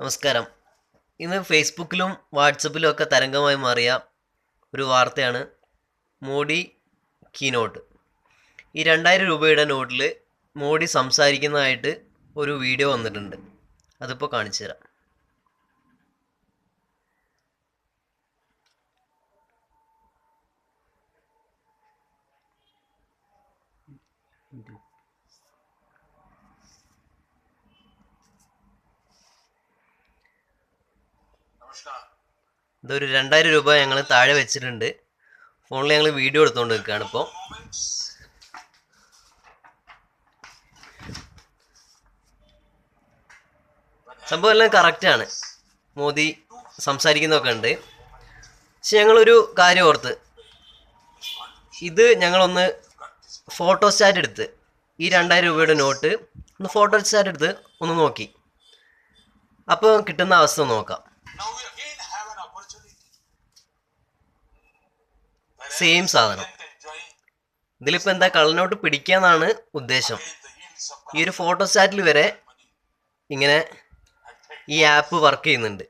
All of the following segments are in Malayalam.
നമസ്കാരം. ഇന്ന് ഫേസ്ബുക്കിലും വാട്സപ്പിലും ഒക്കെ തരംഗമായി മാറിയ ഒരു വാർത്തയാണ് മോഡി കീനോട്ട്. ഈ 2000 രൂപയുടെ നോട്ടിൽ മോഡി സംസാരിക്കുന്നതായിട്ട് ഒരു വീഡിയോ വന്നിട്ടുണ്ട്. അതിപ്പോൾ കാണിച്ചു തരാം. ഇതൊരു 2000 രൂപ ഞങ്ങൾ താഴെ വെച്ചിട്ടുണ്ട്. ഫോണിൽ ഞങ്ങൾ വീഡിയോ എടുത്തുകൊണ്ട് നിൽക്കുകയാണ്. ഇപ്പോൾ സംഭവം എല്ലാം കറക്റ്റാണ്. മോദി സംസാരിക്കുന്നതൊക്കെ ഉണ്ട്. പക്ഷെ ഞങ്ങളൊരു കാര്യം ഓർത്ത്, ഇത് ഞങ്ങളൊന്ന് ഫോട്ടോസ്റ്റാറ്റ് എടുത്ത് ഈ 2000 രൂപയുടെ നോട്ട് ഒന്ന് ഫോട്ടോസ്റ്റാറ്റ് എടുത്ത് ഒന്ന് നോക്കി. അപ്പോൾ കിട്ടുന്ന അവസ്ഥ നോക്കാം. സെയിം സാധനം. ഇതിലിപ്പോൾ എന്താ, കള്ളനോട്ട് പിടിക്കാന്നാണ് ഉദ്ദേശം. ഈ ഒരു ഫോട്ടോസ്റ്റാറ്റിൽ വരെ ഇങ്ങനെ ഈ ആപ്പ് വർക്ക് ചെയ്യുന്നുണ്ട്.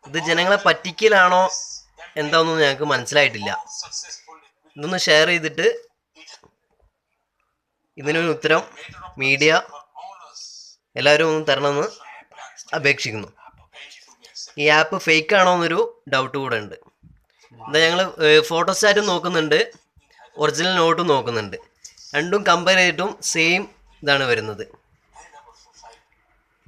ഇത് ജനങ്ങളെ പറ്റിക്കലാണോ എന്താണെന്നൊന്നും ഞങ്ങൾക്ക് മനസ്സിലായിട്ടില്ല. ഇതൊന്ന് ഷെയർ ചെയ്തിട്ട് ഇതിനൊരു ഉത്തരം മീഡിയ എല്ലാവരും ഒന്ന് തരണമെന്ന് അപേക്ഷിക്കുന്നു. ഈ ആപ്പ് ഫേക്ക് ആണോ എന്നൊരു ഡൗട്ട് കൂടെ ഉണ്ട്. എന്താ, ഞങ്ങൾ ഫോട്ടോസ്റ്റാറ്റും നോക്കുന്നുണ്ട്, ഒറിജിനൽ നോട്ടും നോക്കുന്നുണ്ട്. രണ്ടും കമ്പയർ ചെയ്തിട്ടും സെയിം ഇതാണ് വരുന്നത്.